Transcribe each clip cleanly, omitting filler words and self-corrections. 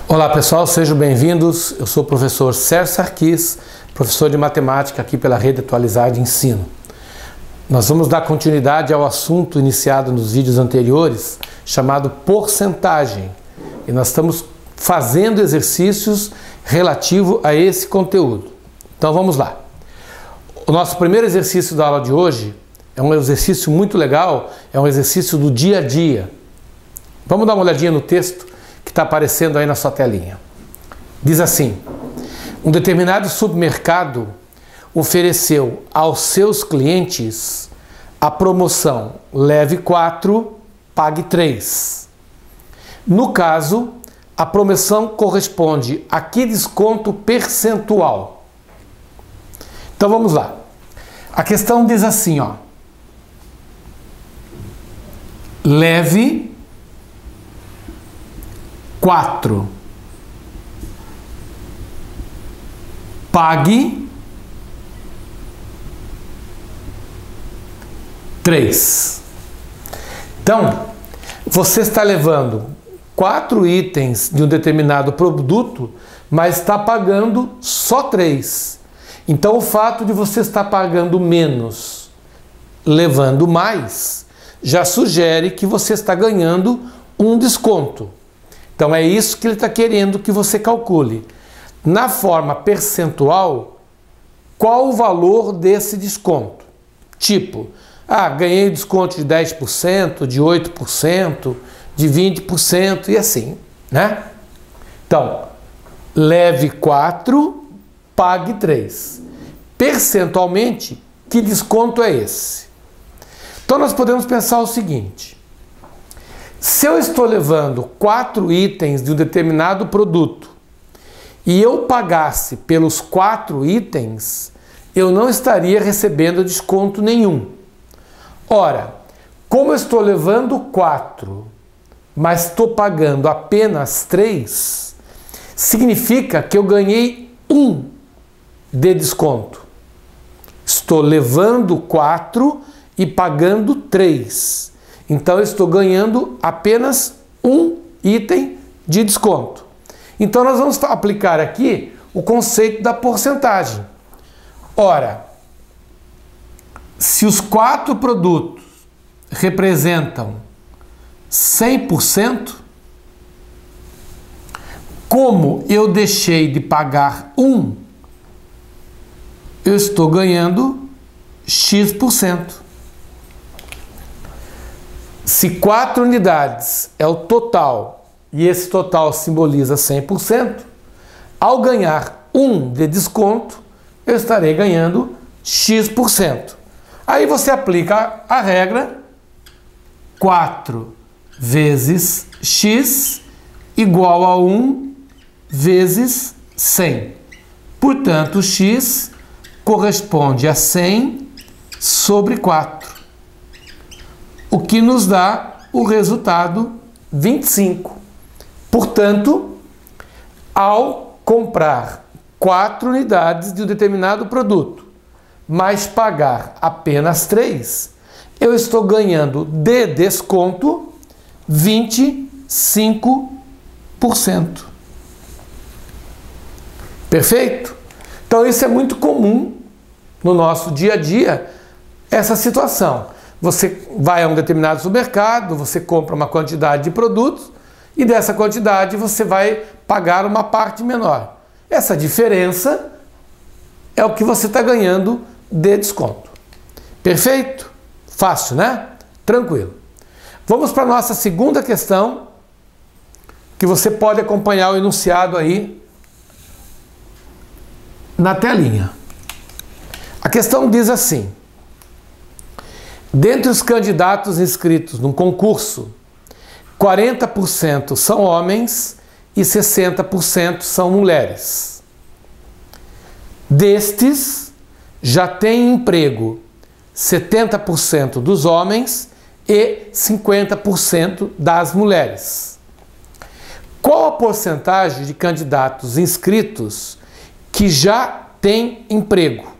Olá pessoal, sejam bem-vindos. Eu sou o professor Sérgio Sarquis, professor de matemática aqui pela Rede Atualizada de Ensino. Nós vamos dar continuidade ao assunto iniciado nos vídeos anteriores, chamado porcentagem. E nós estamos fazendo exercícios relativos a esse conteúdo. Então vamos lá. O nosso primeiro exercício da aula de hoje é um exercício muito legal, é um exercício do dia a dia. Vamos dar uma olhadinha no texto que está aparecendo aí na sua telinha. Diz assim: um determinado supermercado ofereceu aos seus clientes a promoção leve 4, pague 3. No caso, a promoção corresponde a que desconto percentual? Então vamos lá. A questão diz assim, ó: leve 4, pague 3. Então, você está levando 4 itens de um determinado produto, mas está pagando só 3. Então, o fato de você estar pagando menos, levando mais, já sugere que você está ganhando um desconto. Então é isso que ele está querendo que você calcule. Na forma percentual, qual o valor desse desconto? Tipo, ganhei desconto de 10%, de 8%, de 20% e assim, né? Então, leve 4, pague 3. Percentualmente, que desconto é esse? Então nós podemos pensar o seguinte: se eu estou levando 4 itens de um determinado produto e eu pagasse pelos 4 itens, eu não estaria recebendo desconto nenhum. Ora, como eu estou levando 4, mas estou pagando apenas 3, significa que eu ganhei 1 de desconto. Estou levando 4 e pagando 3. Então eu estou ganhando apenas 1 item de desconto. Então nós vamos aplicar aqui o conceito da porcentagem. Ora, se os 4 produtos representam 100%, como eu deixei de pagar 1, eu estou ganhando X%. Se 4 unidades é o total e esse total simboliza 100%, ao ganhar 1 de desconto, eu estarei ganhando X%. Aí você aplica a regra 4 vezes X igual a 1 vezes 100. Portanto, X corresponde a 100 sobre 4. O que nos dá o resultado 25. Portanto, ao comprar 4 unidades de um determinado produto, mas pagar apenas 3, eu estou ganhando de desconto 25%. Perfeito? Então isso é muito comum no nosso dia a dia, essa situação. Você vai a um determinado supermercado, você compra uma quantidade de produtos e dessa quantidade você vai pagar uma parte menor. Essa diferença é o que você está ganhando de desconto. Perfeito? Fácil, né? Tranquilo. Vamos para a nossa segunda questão, que você pode acompanhar o enunciado aí na telinha. A questão diz assim: dentre os candidatos inscritos num concurso, 40% são homens e 60% são mulheres. Destes, já têm emprego 70% dos homens e 50% das mulheres. Qual a porcentagem de candidatos inscritos que já têm emprego?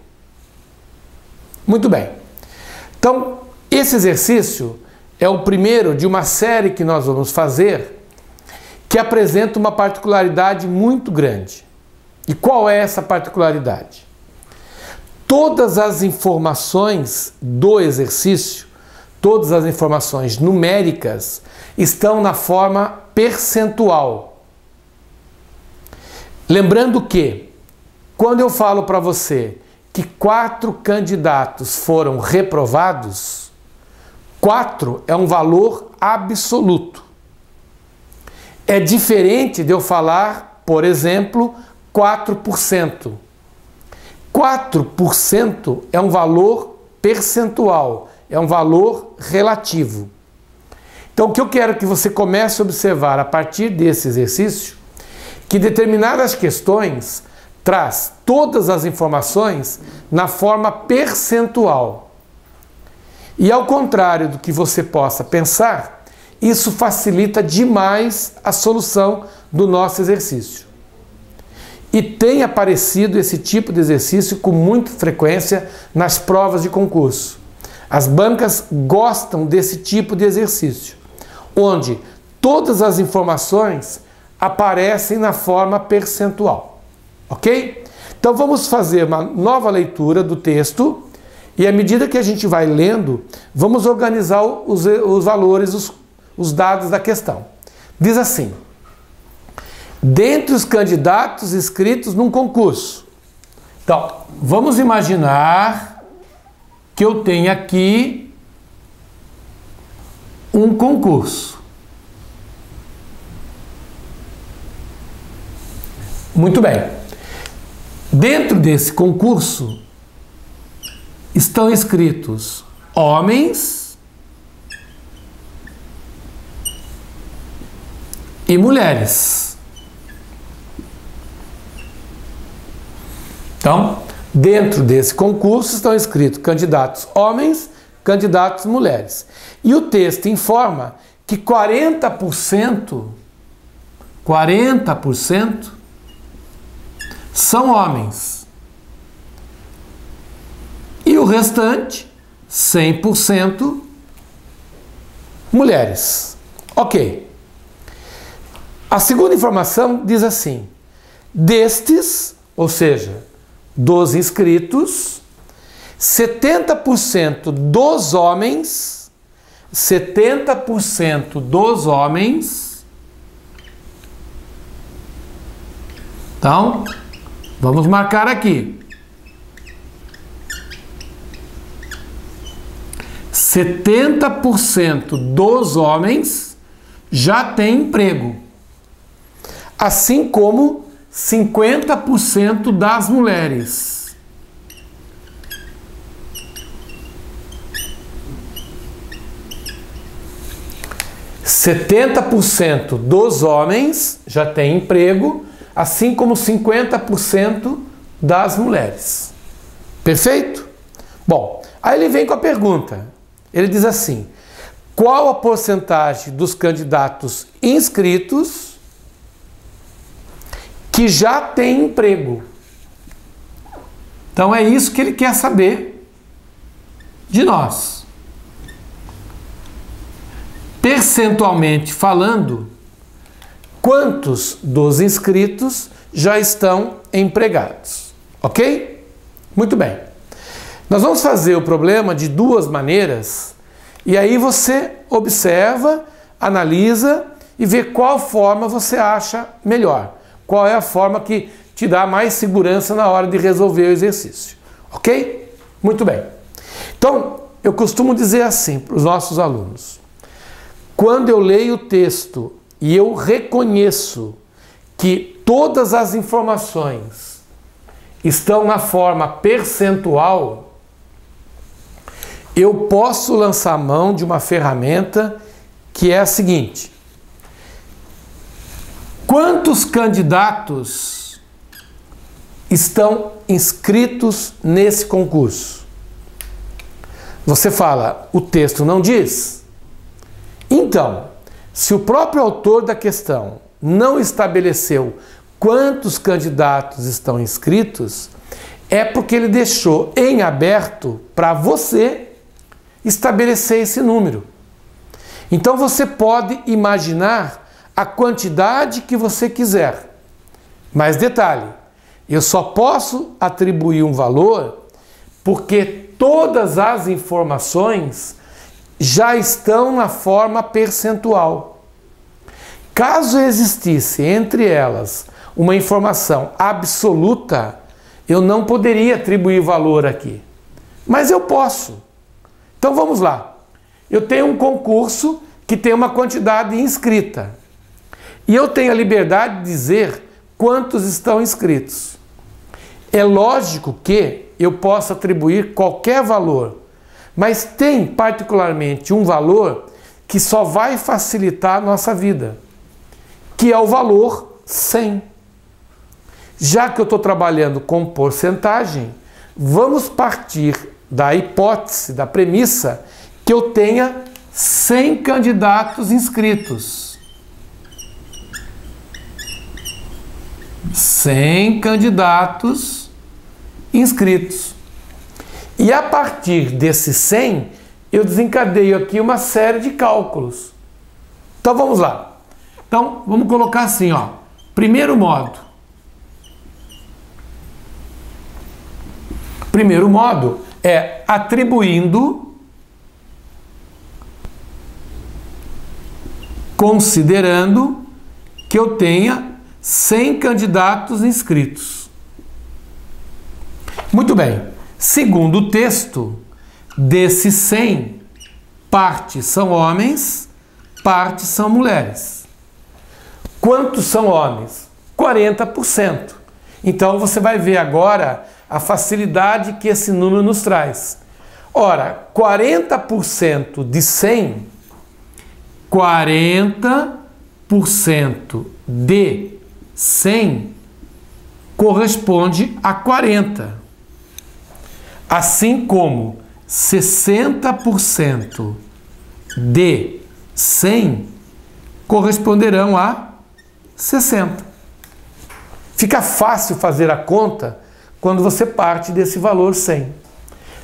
Muito bem. Então, esse exercício é o primeiro de uma série que nós vamos fazer que apresenta uma particularidade muito grande. E qual é essa particularidade? Todas as informações do exercício, todas as informações numéricas, estão na forma percentual. Lembrando que, quando eu falo para você que 4 candidatos foram reprovados, 4 é um valor absoluto. É diferente de eu falar, por exemplo, 4%. 4% é um valor percentual, é um valor relativo. Então, o que eu quero que você comece a observar a partir desse exercício, que determinadas questões traz todas as informações na forma percentual. E ao contrário do que você possa pensar, isso facilita demais a solução do nosso exercício. E tem aparecido esse tipo de exercício com muita frequência nas provas de concurso. As bancas gostam desse tipo de exercício, onde todas as informações aparecem na forma percentual. Ok? Então vamos fazer uma nova leitura do texto e à medida que a gente vai lendo, vamos organizar os valores, os dados da questão. Diz assim: dentre os candidatos inscritos num concurso. Então, vamos imaginar que eu tenho aqui um concurso. Muito bem. Dentro desse concurso estão inscritos homens e mulheres. Então, dentro desse concurso estão inscritos candidatos homens, candidatos mulheres. E o texto informa que 40% são homens. E o restante, 100%, mulheres. Ok. A segunda informação diz assim: destes, ou seja, dos inscritos, 70% dos homens, então, vamos marcar aqui. 70% dos homens já têm emprego, assim como 50% das mulheres. (70% dos homens já têm emprego, assim como 50% das mulheres. Perfeito? Bom, aí ele vem com a pergunta. Ele diz assim: qual a porcentagem dos candidatos inscritos que já têm emprego? Então é isso que ele quer saber de nós. Percentualmente falando, quantos dos inscritos já estão empregados? Ok? Muito bem. Nós vamos fazer o problema de duas maneiras e aí você observa, analisa e vê qual forma você acha melhor. Qual é a forma que te dá mais segurança na hora de resolver o exercício. Ok? Muito bem. Então, eu costumo dizer assim para os nossos alunos: quando eu leio o texto e eu reconheço que todas as informações estão na forma percentual, eu posso lançar mão de uma ferramenta que é a seguinte: quantos candidatos estão inscritos nesse concurso? Você fala, o texto não diz? Então, se o próprio autor da questão não estabeleceu quantos candidatos estão inscritos, é porque ele deixou em aberto para você estabelecer esse número. Então você pode imaginar a quantidade que você quiser. Mas detalhe, eu só posso atribuir um valor porque todas as informações já estão na forma percentual. Caso existisse entre elas uma informação absoluta, eu não poderia atribuir valor aqui. Mas eu posso. Então vamos lá. Eu tenho um concurso que tem uma quantidade inscrita. E eu tenho a liberdade de dizer quantos estão inscritos. É lógico que eu posso atribuir qualquer valor, mas tem particularmente um valor que só vai facilitar a nossa vida, que é o valor 100. Já que eu estou trabalhando com porcentagem, vamos partir da hipótese, da premissa, que eu tenha 100 candidatos inscritos. 100 candidatos inscritos. E a partir desses 100, eu desencadeio aqui uma série de cálculos. Então vamos lá. Então vamos colocar assim, ó. Primeiro modo. Primeiro modo é atribuindo, considerando que eu tenha 100 candidatos inscritos. Muito bem. Segundo o texto, desses 100, parte são homens, parte são mulheres. Quantos são homens? 40%. Então você vai ver agora a facilidade que esse número nos traz. Ora, 40% de 100, 40% de 100 corresponde a 40. Assim como 60% de 100 corresponderão a 60. Fica fácil fazer a conta quando você parte desse valor 100.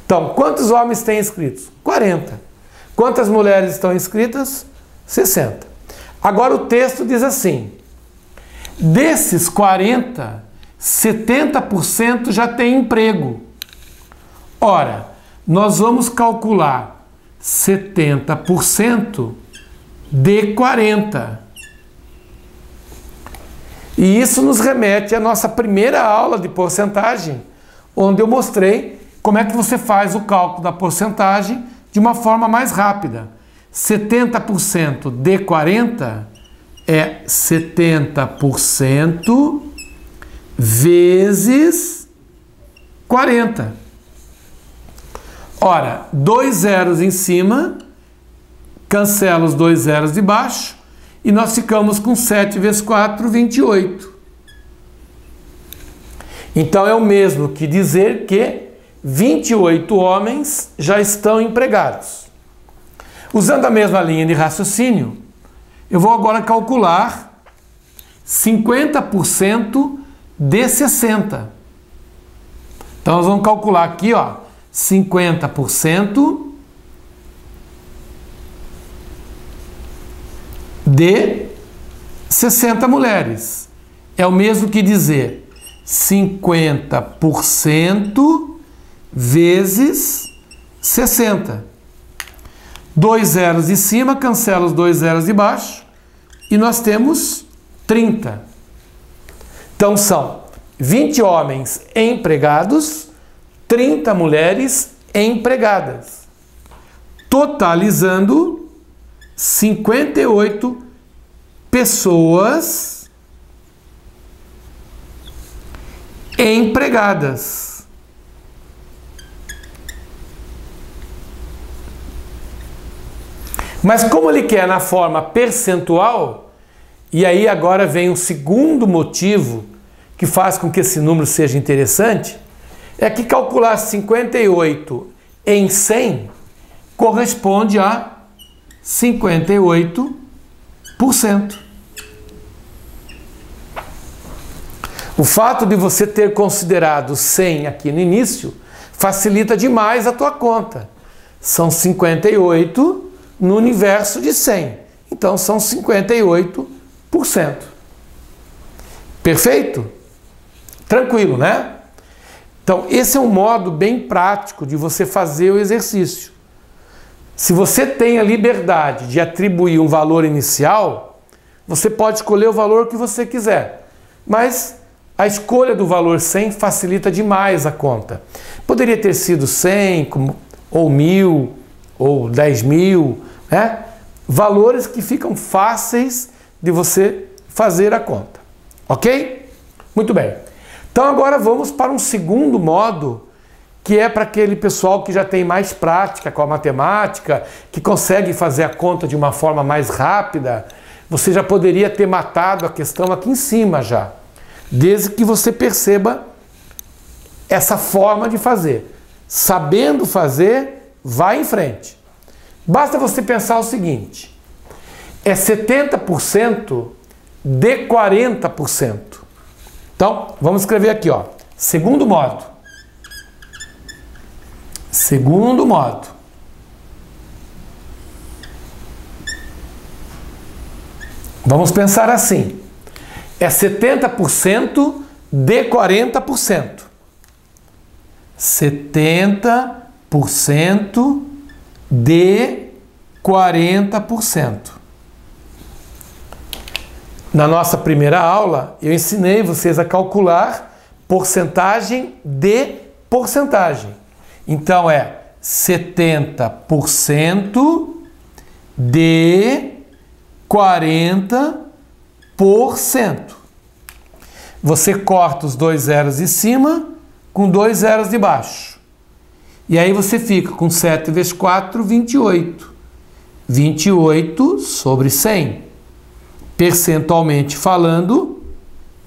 Então, quantos homens têm inscritos? 40. Quantas mulheres estão inscritas? 60. Agora o texto diz assim: desses 40, 70% já tem emprego. Ora, nós vamos calcular 70% de 40. E isso nos remete à nossa primeira aula de porcentagem, onde eu mostrei como é que você faz o cálculo da porcentagem de uma forma mais rápida. 70% de 40 é 70% vezes 40. Ora, 2 zeros em cima, cancela os 2 zeros de baixo, e nós ficamos com 7 vezes 4, 28. Então é o mesmo que dizer que 28 homens já estão empregados. Usando a mesma linha de raciocínio, eu vou agora calcular 50% de 60. Então nós vamos calcular aqui, ó, 50% de 60 mulheres. É o mesmo que dizer 50% vezes 60. 2 zeros de cima, cancela os 2 zeros de baixo e nós temos 30. Então são 20 homens empregados, 30 mulheres empregadas, totalizando 58 pessoas empregadas. Mas como ele quer na forma percentual, e aí agora vem um segundo motivo que faz com que esse número seja interessante, é que calcular 58 em 100 corresponde a 58%. O fato de você ter considerado 100 aqui no início facilita demais a tua conta. São 58 no universo de 100. Então são 58%. Perfeito? Tranquilo, né? Então esse é um modo bem prático de você fazer o exercício. Se você tem a liberdade de atribuir um valor inicial, você pode escolher o valor que você quiser. Mas a escolha do valor 100 facilita demais a conta. Poderia ter sido 100, ou 1.000, ou 10.000, né? Valores que ficam fáceis de você fazer a conta. Ok? Muito bem. Então agora vamos para um segundo modo, que é para aquele pessoal que já tem mais prática com a matemática, que consegue fazer a conta de uma forma mais rápida. Você já poderia ter matado a questão aqui em cima já, desde que você perceba essa forma de fazer. Sabendo fazer, vá em frente. Basta você pensar o seguinte: é 70% de 40%. Então, vamos escrever aqui, ó. Segundo modo. Segundo modo. Vamos pensar assim. É 70% de 40%. 70% de 40%. Na nossa primeira aula, eu ensinei vocês a calcular porcentagem de porcentagem. Então é 70% de 40%. Você corta os 2 zeros de cima com 2 zeros de baixo. E aí você fica com 7 vezes 4, 28. 28 sobre 100. Percentualmente falando,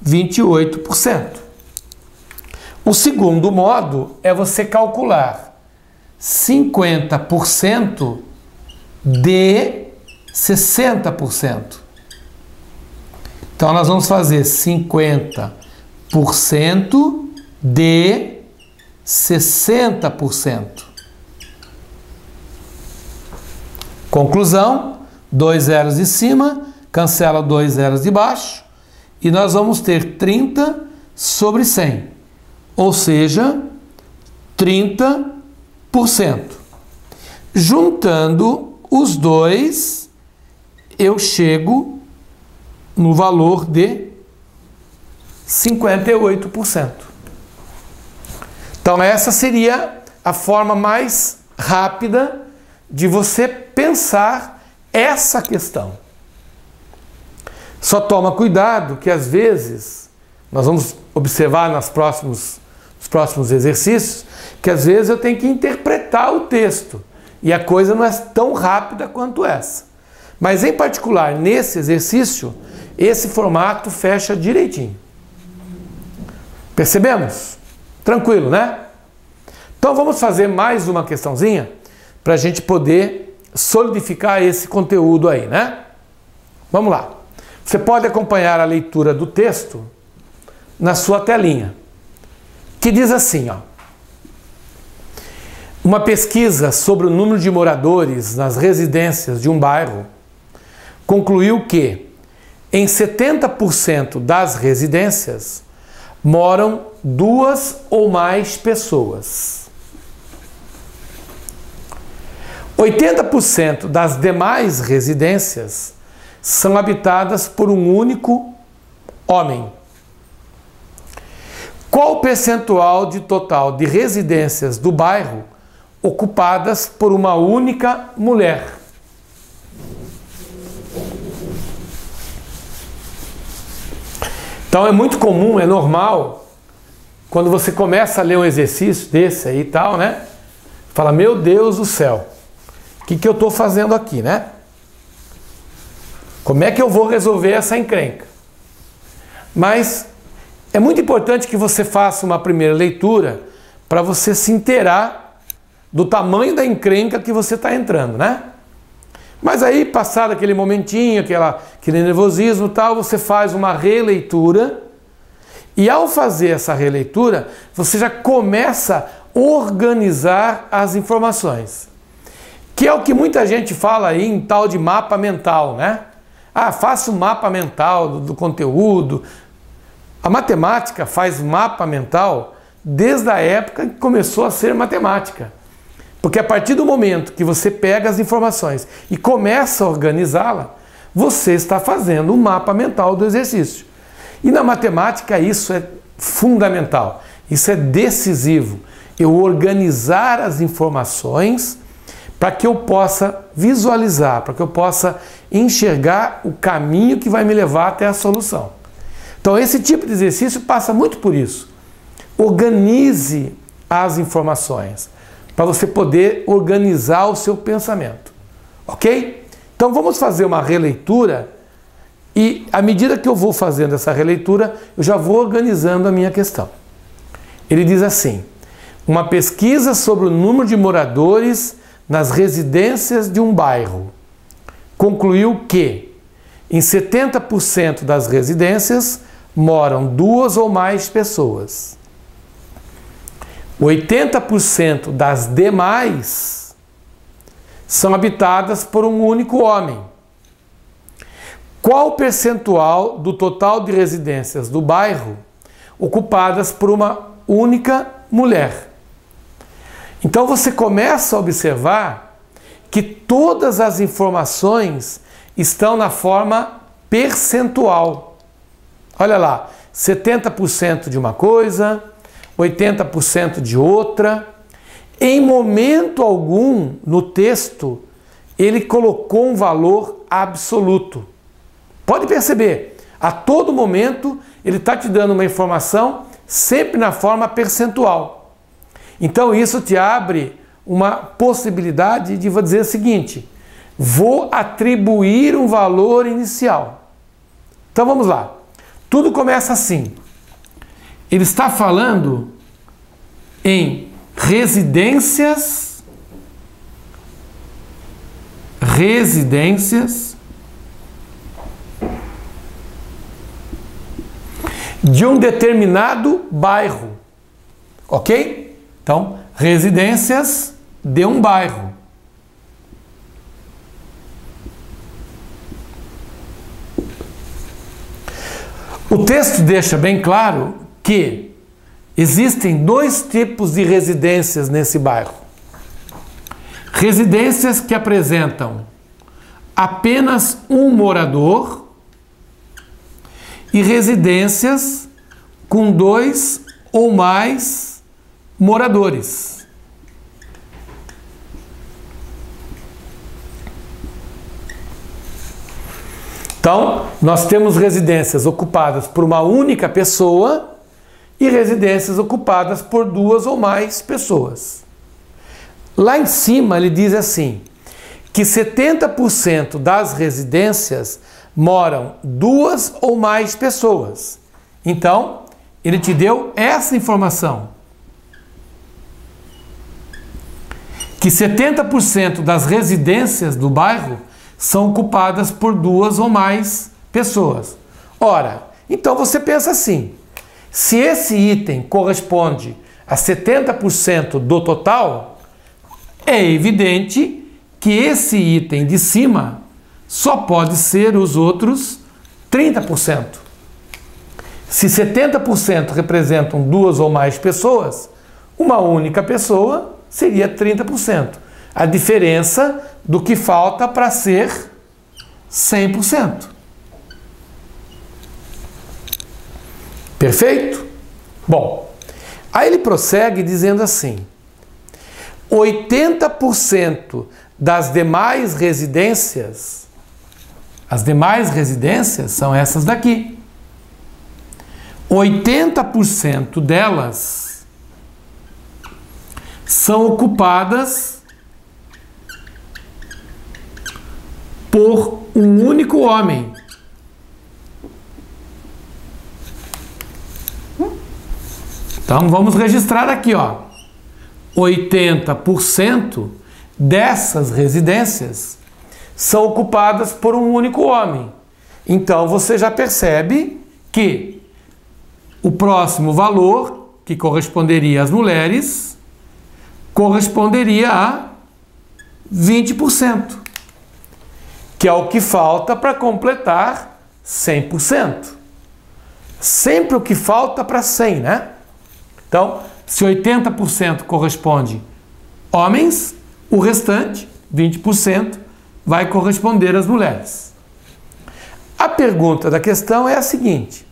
28%. O segundo modo é você calcular 50% de 60%. Então nós vamos fazer 50% de 60%. Conclusão, 2 zeros de cima, cancela 2 zeros de baixo, e nós vamos ter 30 sobre 100, ou seja, 30%. Juntando os dois, eu chego no valor de 58%. Então essa seria a forma mais rápida de você pensar essa questão. Só toma cuidado que às vezes, nós vamos observar nos próximos exercícios, que às vezes eu tenho que interpretar o texto e a coisa não é tão rápida quanto essa. Mas em particular, nesse exercício, esse formato fecha direitinho. Percebemos? Tranquilo, né? Então vamos fazer mais uma questãozinha para a gente poder solidificar esse conteúdo aí, né? Vamos lá. Você pode acompanhar a leitura do texto na sua telinha, que diz assim, ó: uma pesquisa sobre o número de moradores nas residências de um bairro concluiu que em 70% das residências moram 2 ou mais pessoas. 80% das demais residências são habitadas por um único homem. Qual o percentual de total de residências do bairro ocupadas por uma única mulher? Então é muito comum, é normal, quando você começa a ler um exercício desse aí e tal, né? Fala, meu Deus do céu, o que eu estou fazendo aqui, né? Como é que eu vou resolver essa encrenca? Mas é muito importante que você faça uma primeira leitura para você se inteirar do tamanho da encrenca que você está entrando, né? Mas aí, passado aquele momentinho, aquele nervosismo e tal, você faz uma releitura E ao fazer essa releitura, você já começa a organizar as informações. Que é o que muita gente fala aí em tal de mapa mental, né? Ah, faça um mapa mental do conteúdo. A matemática faz mapa mental desde a época que começou a ser matemática. Porque a partir do momento que você pega as informações e começa a organizá-la, você está fazendo um mapa mental do exercício. E na matemática isso é fundamental, isso é decisivo. Eu organizar as informações para que eu possa visualizar, para que eu possa enxergar o caminho que vai me levar até a solução. Então esse tipo de exercício passa muito por isso. Organize as informações para você poder organizar o seu pensamento, ok? Então vamos fazer uma releitura e à medida que eu vou fazendo essa releitura, eu já vou organizando a minha questão. Ele diz assim: uma pesquisa sobre o número de moradores nas residências de um bairro concluiu que em 70% das residências moram 2 ou mais pessoas. 80% das demais são habitadas por um único homem. Qual o percentual do total de residências do bairro ocupadas por uma única mulher? Então você começa a observar que todas as informações estão na forma percentual. Olha lá, 70% de uma coisa, 80% de outra. Em momento algum no texto ele colocou um valor absoluto. Pode perceber, a todo momento ele está te dando uma informação sempre na forma percentual. Então isso te abre uma possibilidade de dizer o seguinte: vou atribuir um valor inicial. Então vamos lá. Tudo começa assim. Ele está falando em residências de um determinado bairro, ok? Então, residências de um bairro. O texto deixa bem claro que existem 2 tipos de residências nesse bairro. Residências que apresentam apenas um morador e residências com 2 ou mais moradores. Então, nós temos residências ocupadas por uma única pessoa e residências ocupadas por 2 ou mais pessoas. Lá em cima ele diz assim, que 70% das residências moram 2 ou mais pessoas. Então, ele te deu essa informação. Que 70% das residências do bairro são ocupadas por 2 ou mais pessoas. Ora, então você pensa assim, se esse item corresponde a 70% do total, é evidente que esse item de cima só pode ser os outros 30%. Se 70% representam 2 ou mais pessoas, uma única pessoa seria 30%. A diferença do que falta para ser 100%. Perfeito? Bom, aí ele prossegue dizendo assim, 80% das demais residências, as demais residências são essas daqui. 80% delas são ocupadas por um único homem. Então vamos registrar aqui, ó. 80% dessas residências são ocupadas por um único homem. Então você já percebe que O próximo valor, que corresponderia às mulheres, corresponderia a 20%, que é o que falta para completar 100%. Sempre o que falta para 100, né? Então, se 80% corresponde homens, o restante, 20%, vai corresponder às mulheres. A pergunta da questão é a seguinte: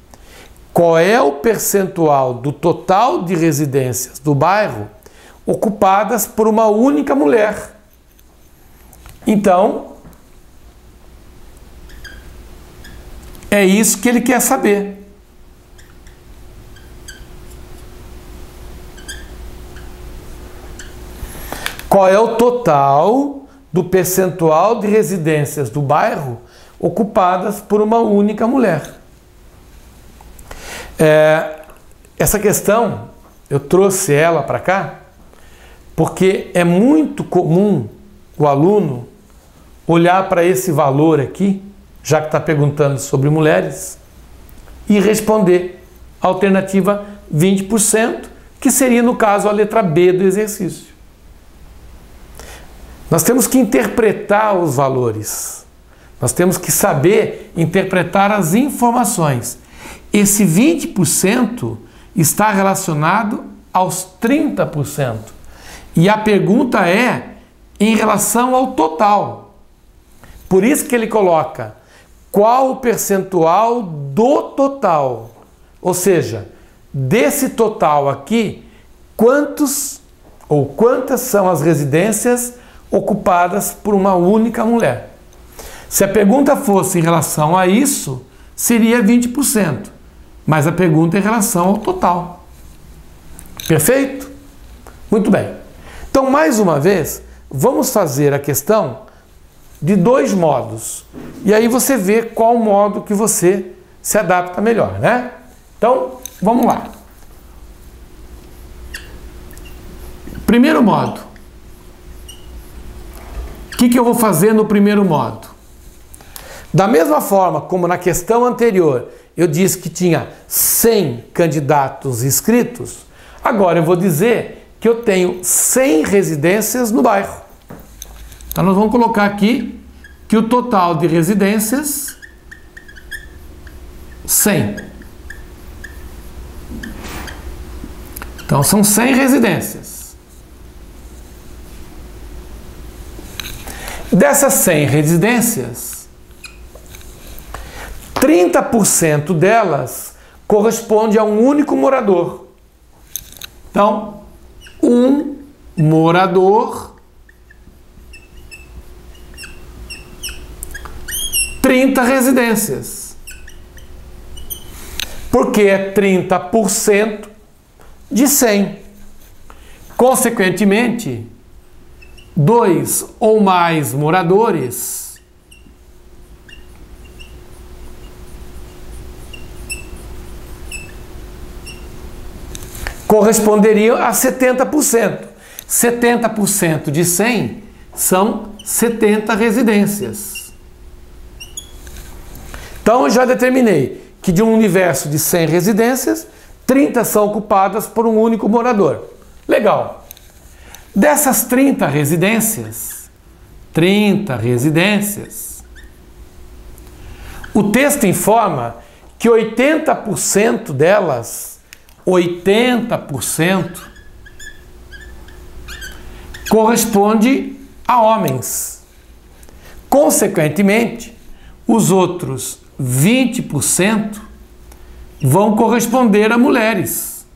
qual é o percentual do total de residências do bairro ocupadas por uma única mulher? Então, é isso que ele quer saber. Qual é o total do percentual de residências do bairro ocupadas por uma única mulher? Essa questão, eu trouxe ela para cá, porque é muito comum o aluno olhar para esse valor aqui, já que está perguntando sobre mulheres, e responder a alternativa 20%, que seria, no caso, a letra B do exercício. Nós temos que interpretar os valores, nós temos que saber interpretar as informações. Esse 20% está relacionado aos 30%. E a pergunta é em relação ao total. Por isso que ele coloca qual o percentual do total. Ou seja, desse total aqui, quantos ou quantas são as residências ocupadas por uma única mulher. Se a pergunta fosse em relação a isso, seria 20%. Mas a pergunta é em relação ao total. Perfeito? Muito bem. Então, mais uma vez, vamos fazer a questão de dois modos. E aí você vê qual modo que você se adapta melhor, né? Então, vamos lá. Primeiro modo. O que eu vou fazer no primeiro modo? Da mesma forma como na questão anterior eu disse que tinha 100 candidatos inscritos, agora eu vou dizer que eu tenho 100 residências no bairro. Então nós vamos colocar aqui que o total de residências, 100. Então são 100 residências. Dessas 100 residências, 30% delas corresponde a um único morador. Então, um morador, 30 residências. Porque é 30% de 100. Consequentemente, 2 ou mais moradores corresponderiam a 70%. 70% de 100 são 70 residências. Então, eu já determinei que de um universo de 100 residências, 30 são ocupadas por um único morador. Legal. Dessas 30 residências, o texto informa que 80% delas, 80%, corresponde a homens. Consequentemente, os outros 20% vão corresponder a mulheres.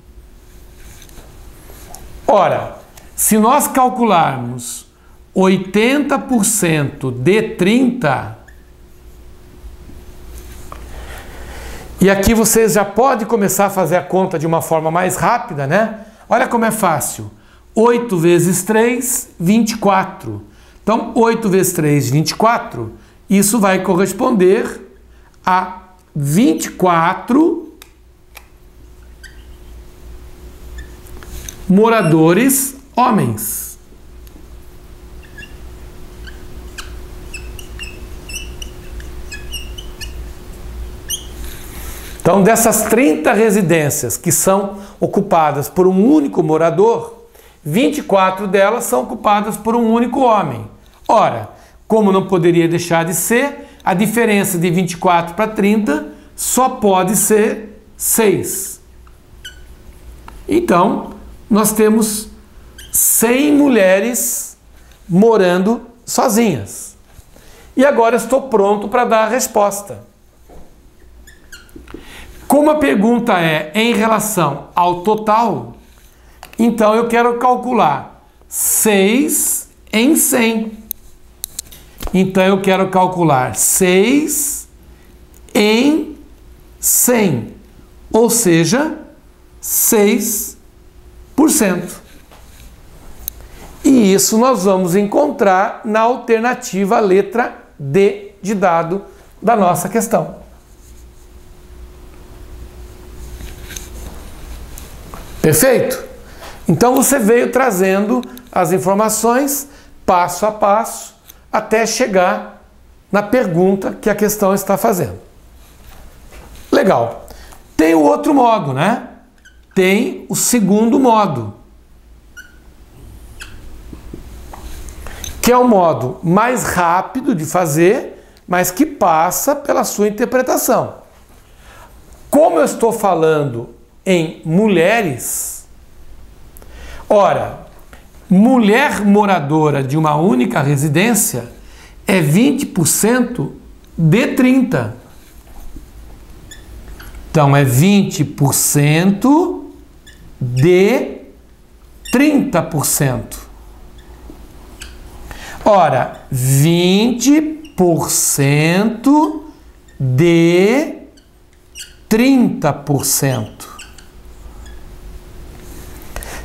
Ora, se nós calcularmos 80% de 30, e aqui vocês já podem começar a fazer a conta de uma forma mais rápida, né? Olha como é fácil. 8 vezes 3, 24. Então, 8 vezes 3, 24. Isso vai corresponder a 24 moradores homens. Então, dessas 30 residências que são ocupadas por um único morador, 24 delas são ocupadas por um único homem. Ora, como não poderia deixar de ser, a diferença de 24 para 30 só pode ser 6. Então, nós temos 100 mulheres morando sozinhas. E agora estou pronto para dar a resposta. Como a pergunta é em relação ao total, então eu quero calcular 6 em 100. Então eu quero calcular 6 em 100, ou seja, 6%. E isso nós vamos encontrar na alternativa letra D de dado da nossa questão. Perfeito? Então você veio trazendo as informações passo a passo até chegar na pergunta que a questão está fazendo. Legal. Tem o outro modo, né? Tem o segundo modo, que é o modo mais rápido de fazer, mas que passa pela sua interpretação. Como eu estou falando em mulheres, ora, mulher moradora de uma única residência é 20% de 30. Então, é 20% de 30%. Ora, 20% de 30%.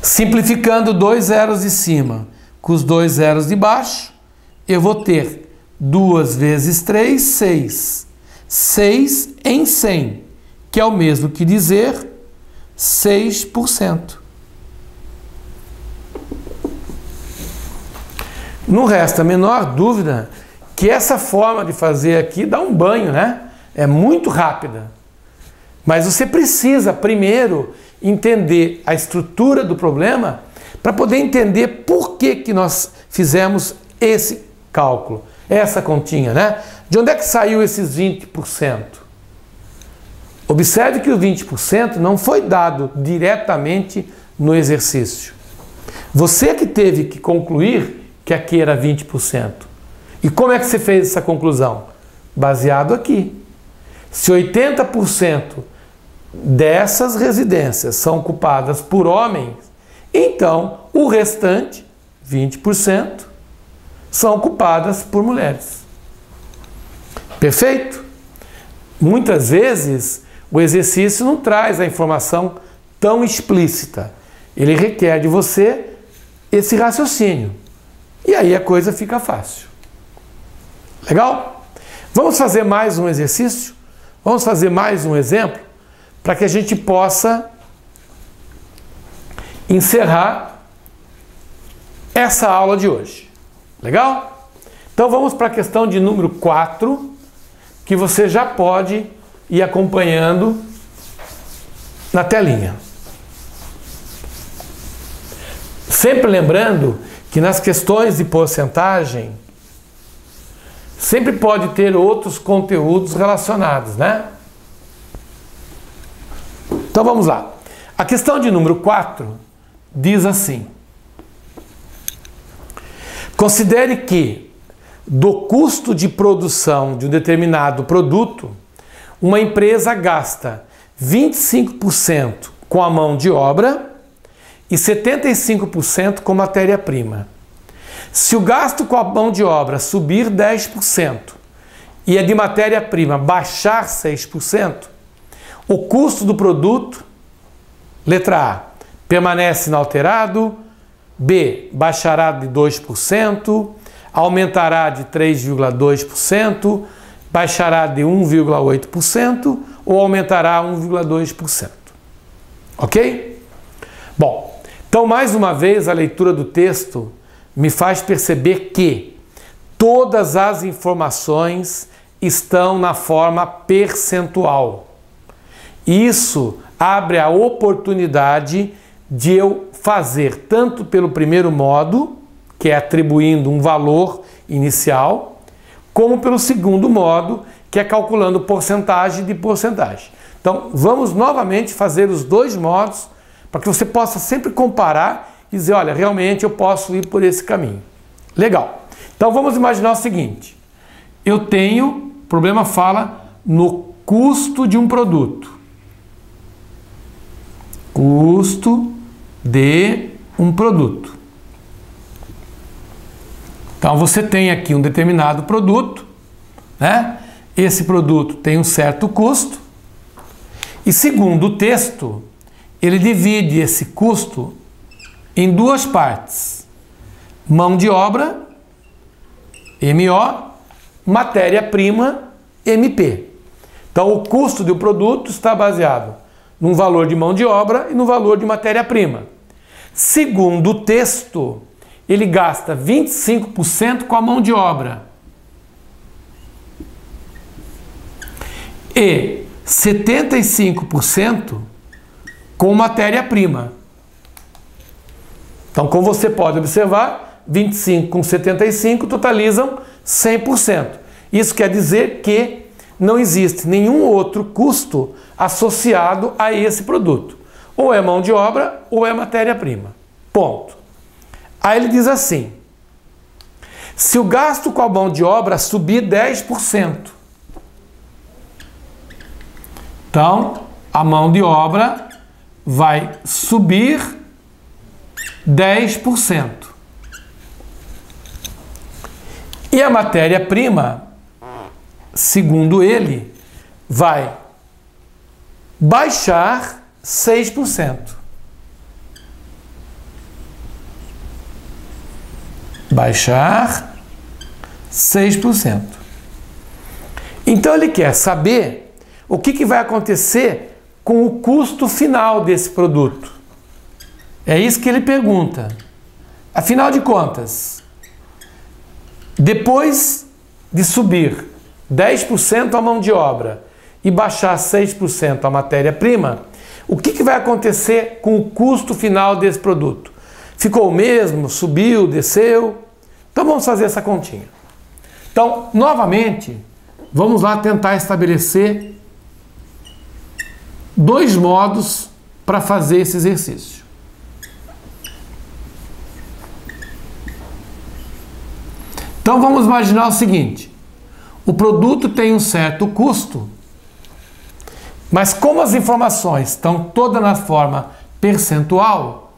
Simplificando 2 zeros de cima com os 2 zeros de baixo, eu vou ter 2 vezes 3, 6. 6 em 100, que é o mesmo que dizer 6%. Não resta a menor dúvida que essa forma de fazer aqui dá um banho, né? É muito rápida. Mas você precisa primeiro entender a estrutura do problema para poder entender por que nós fizemos esse cálculo, essa continha, né? De onde é que saiu esses 20%? Observe que o 20% não foi dado diretamente no exercício. Você que teve que concluir que aqui era 20%. E como é que você fez essa conclusão? Baseado aqui. Se 80% dessas residências são ocupadas por homens, então o restante, 20%, são ocupadas por mulheres. Perfeito? Muitas vezes o exercício não traz a informação tão explícita. Ele requer de você esse raciocínio. E aí a coisa fica fácil. Legal? Vamos fazer mais um exercício? Vamos fazer mais um exemplo? Para que a gente possa encerrar essa aula de hoje. Legal? Então vamos para a questão de número 4, que você já pode ir acompanhando na telinha. Sempre lembrando que nas questões de porcentagem sempre pode ter outros conteúdos relacionados, né? Então vamos lá. A questão de número 4 diz assim: considere que do custo de produção de um determinado produto, uma empresa gasta 25% com a mão de obra e 75% com matéria-prima. Se o gasto com a mão de obra subir 10% e a de matéria-prima baixar 6%, o custo do produto, letra A, permanece inalterado, B, baixará de 2%, aumentará de 3,2%, baixará de 1,8% ou aumentará 1,2%. Ok? Bom, então mais uma vez a leitura do texto me faz perceber que todas as informações estão na forma percentual. Isso abre a oportunidade de eu fazer tanto pelo primeiro modo, que é atribuindo um valor inicial, como pelo segundo modo, que é calculando porcentagem de porcentagem. Então, vamos novamente fazer os dois modos para que você possa sempre comparar e dizer, olha, realmente eu posso ir por esse caminho. Legal. Então, vamos imaginar o seguinte. Eu tenho, o problema fala no custo de um produto. Custo de um produto. Então, você tem aqui um determinado produto, né? Esse produto tem um certo custo e, segundo o texto, ele divide esse custo em duas partes. Mão de obra, MO, matéria-prima, MP. Então, o custo do produto está baseado num valor de mão de obra e no valor de matéria-prima. Segundo o texto, ele gasta 25% com a mão de obra e 75% com matéria-prima. Então, como você pode observar, 25 com 75 totalizam 100%. Isso quer dizer que não existe nenhum outro custo associado a esse produto. Ou é mão de obra ou é matéria-prima. Ponto. Aí ele diz assim, se o gasto com a mão de obra subir 10%, então a mão de obra vai subir 10%. E a matéria-prima, segundo ele, vai baixar 6%. Baixar 6%. Então ele quer saber o que vai acontecer com o custo final desse produto. É isso que ele pergunta. Afinal de contas, depois de subir 10% a mão de obra e baixar 6% a matéria-prima, o que vai acontecer com o custo final desse produto? Ficou o mesmo? Subiu? Desceu? Então vamos fazer essa continha. Então, novamente, vamos lá tentar estabelecer dois modos para fazer esse exercício. Então vamos imaginar o seguinte, o produto tem um certo custo, mas como as informações estão todas na forma percentual,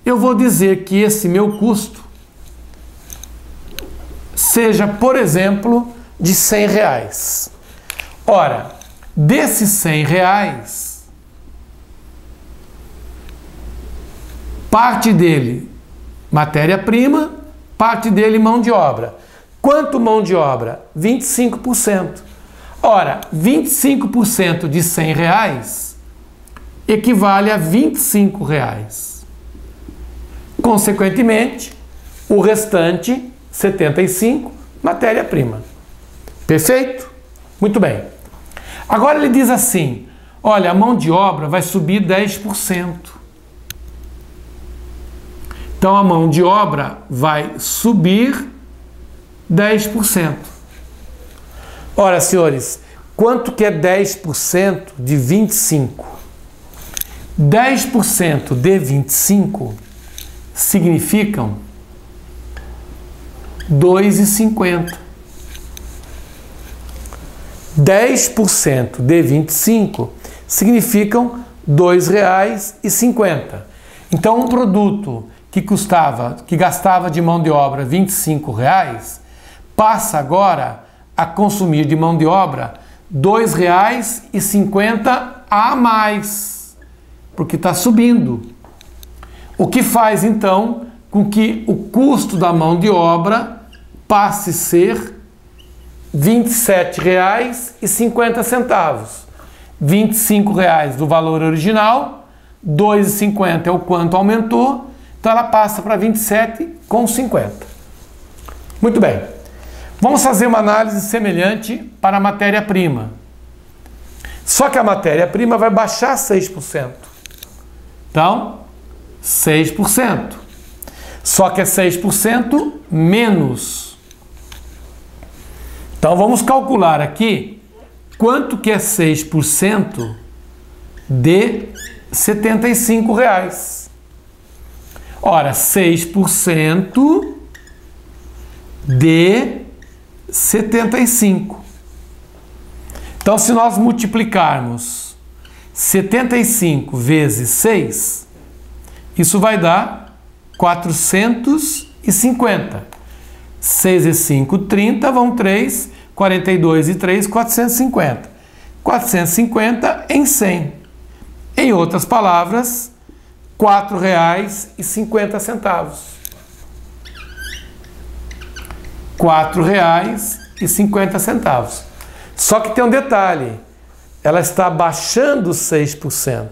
eu vou dizer que esse meu custo seja, por exemplo, de R$100. Ora, desses R$100, parte dele matéria-prima, parte dele mão de obra. Quanto mão de obra? 25%. Ora, 25% de R$100 equivale a R$25. Consequentemente, o restante, 75, matéria-prima. Perfeito? Muito bem. Agora ele diz assim, olha, a mão de obra vai subir 10%. Então a mão de obra vai subir 10%. Ora, senhores, quanto que é 10% de 25? 10% de 25 significam 2,50. 10% de 25 significam R$2,50. Então, um produto que gastava de mão de obra R$25, passa agora a consumir de mão de obra R$2,50 a mais, porque está subindo. O que faz, então, com que o custo da mão de obra passe a ser R$27,50. R$25 do valor original, R$2,50 é o quanto aumentou, então ela passa para R$27,50. Muito bem. Vamos fazer uma análise semelhante para a matéria-prima. Só que a matéria-prima vai baixar 6%. Então, 6%. Só que é 6% menos. Então, vamos calcular aqui quanto que é 6% de R$ 75. Ora, 6% de 75. Então, se nós multiplicarmos 75 vezes 6, isso vai dar 450. 6 e 5, 30, vão 3, 42 e 3, 450. 450 em 100. Em outras palavras, R$ 4,50. R$ 4,50. Só que tem um detalhe, ela está baixando 6%.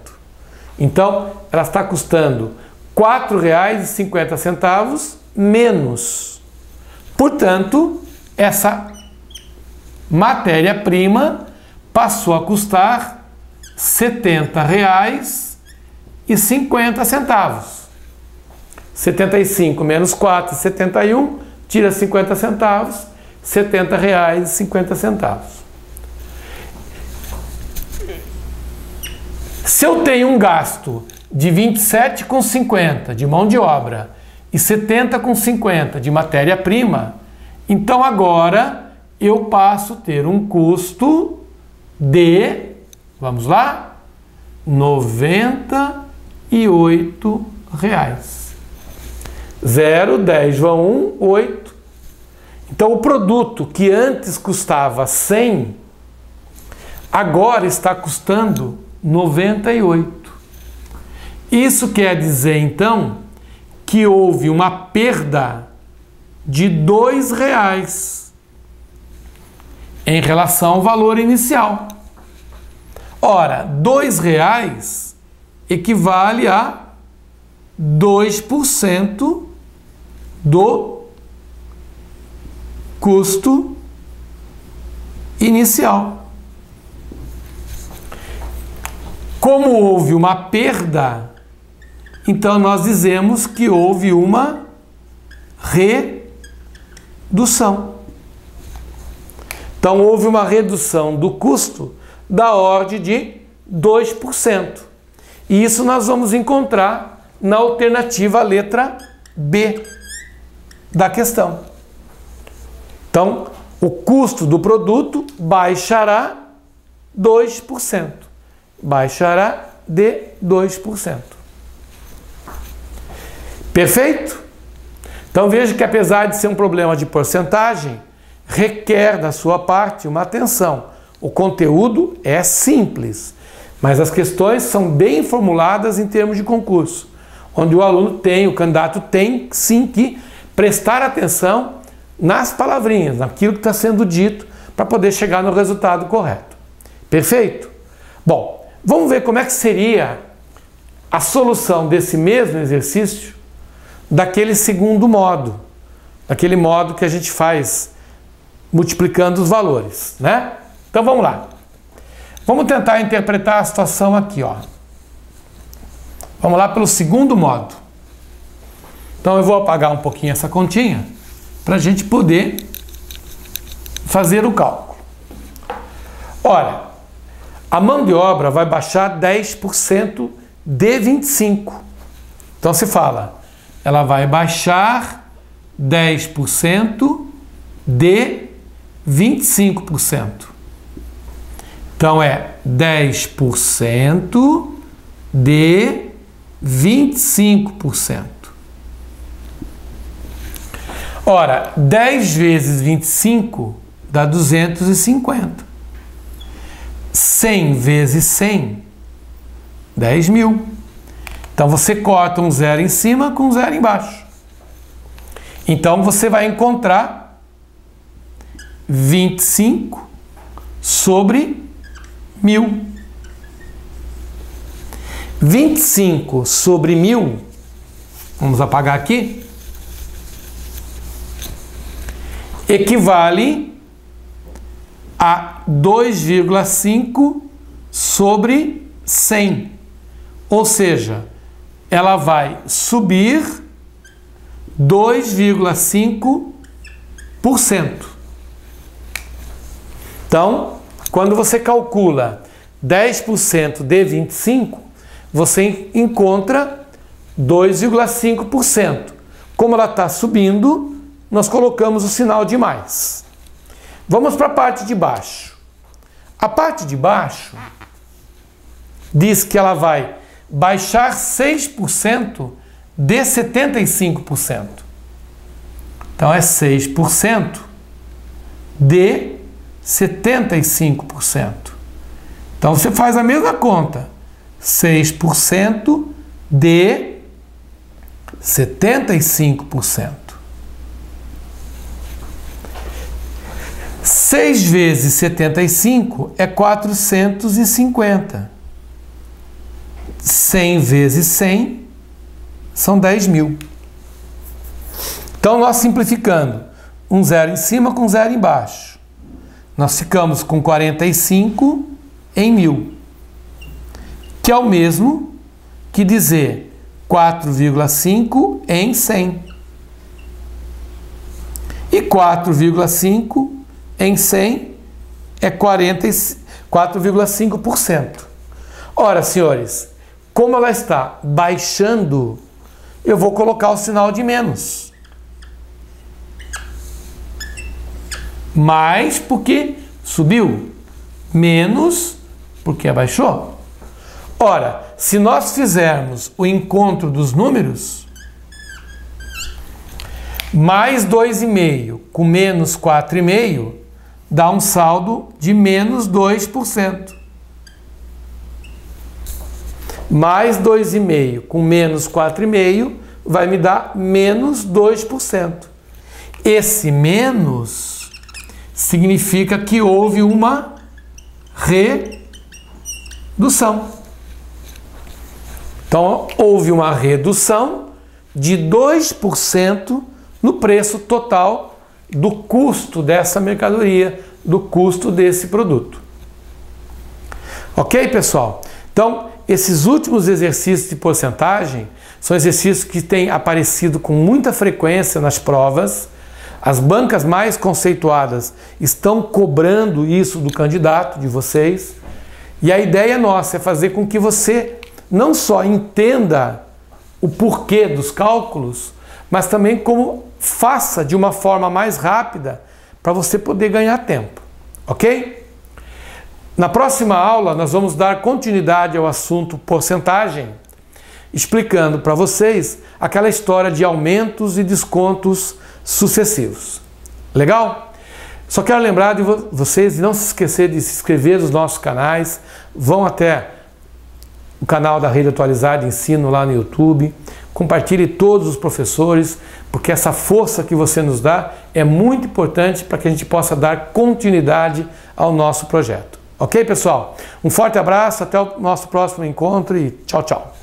Então, ela está custando R$ 4,50 menos. Portanto, essa matéria-prima passou a custar R$ 70,50. 75 menos 4, 71, tira 50 centavos, R$ 70,50. Se eu tenho um gasto de 27,50 de mão de obra e 70,50 de matéria-prima, então agora eu passo a ter um custo de, vamos lá, R$ 98. 0, 10 vão 1, 8. Então o produto que antes custava 100, agora está custando 98. Isso quer dizer, então, que houve uma perda de R$ 2 em relação ao valor inicial. Ora, R$ 2 equivale a 2% do custo inicial. Como houve uma perda, então nós dizemos que houve uma redução. Então houve uma redução do custo da ordem de 2%. E isso nós vamos encontrar na alternativa letra B da questão. Então, o custo do produto baixará 2%. Baixará de 2%. Perfeito? Então veja que apesar de ser um problema de porcentagem, requer da sua parte uma atenção. O conteúdo é simples, mas as questões são bem formuladas em termos de concurso, onde o aluno tem, o candidato tem sim que prestar atenção nas palavrinhas, naquilo que está sendo dito, para poder chegar no resultado correto. Perfeito? Bom, vamos ver como é que seria a solução desse mesmo exercício daquele segundo modo, daquele modo que a gente faz multiplicando os valores, né? Então vamos lá. Vamos tentar interpretar a situação aqui, ó. Vamos lá pelo segundo modo. Então eu vou apagar um pouquinho essa continha para a gente poder fazer o cálculo. Ora, a mão de obra vai baixar 10% de 25. Então se fala, ela vai baixar 10% de 25%. Então é 10% de 25%. Ora, 10 vezes 25 dá 250. 100 vezes 100, 10 mil. Então você corta um zero em cima com um zero embaixo. Então você vai encontrar 25 sobre 1000. 25 sobre 1000, vamos apagar aqui, equivale a 2,5 sobre 100. Ou seja, ela vai subir 2,5%. Então, quando você calcula 10% de 25, você encontra 2,5%. Como ela está subindo, nós colocamos o sinal de mais. Vamos para a parte de baixo. A parte de baixo diz que ela vai baixar 6% de 75%. Então é 6% de 75%. Então você faz a mesma conta. 6% de 75%. 6 vezes 75 é 450. 100 vezes 100 são 10.000. Então, nós simplificando, um zero em cima com zero embaixo, nós ficamos com 45 em 1.000, que é o mesmo que dizer 4,5 em 100. E 4,5 em 100 é 4,5%. Ora, senhores, como ela está baixando, eu vou colocar o sinal de menos. Mais porque subiu, menos porque abaixou. Ora, se nós fizermos o encontro dos números, mais 2,5 com menos 4,5 dá um saldo de menos 2%. Mais 2,5 com menos 4,5 vai me dar menos 2%. Esse menos significa que houve uma redução. Então, houve uma redução de 2% no preço total do custo dessa mercadoria, do custo desse produto. Ok, pessoal? Então, esses últimos exercícios de porcentagem são exercícios que têm aparecido com muita frequência nas provas. As bancas mais conceituadas estão cobrando isso do candidato, de vocês. E a ideia nossa é fazer com que você não só entenda o porquê dos cálculos, mas também como faça de uma forma mais rápida para você poder ganhar tempo, ok? Na próxima aula nós vamos dar continuidade ao assunto porcentagem, explicando para vocês aquela história de aumentos e descontos sucessivos. Legal? Só quero lembrar de vocês de não se esquecer de se inscrever nos nossos canais, vão até o canal da Rede Atualizada Ensino lá no YouTube, compartilhe todos os professores, porque essa força que você nos dá é muito importante para que a gente possa dar continuidade ao nosso projeto. Ok, pessoal? Um forte abraço, até o nosso próximo encontro e tchau, tchau.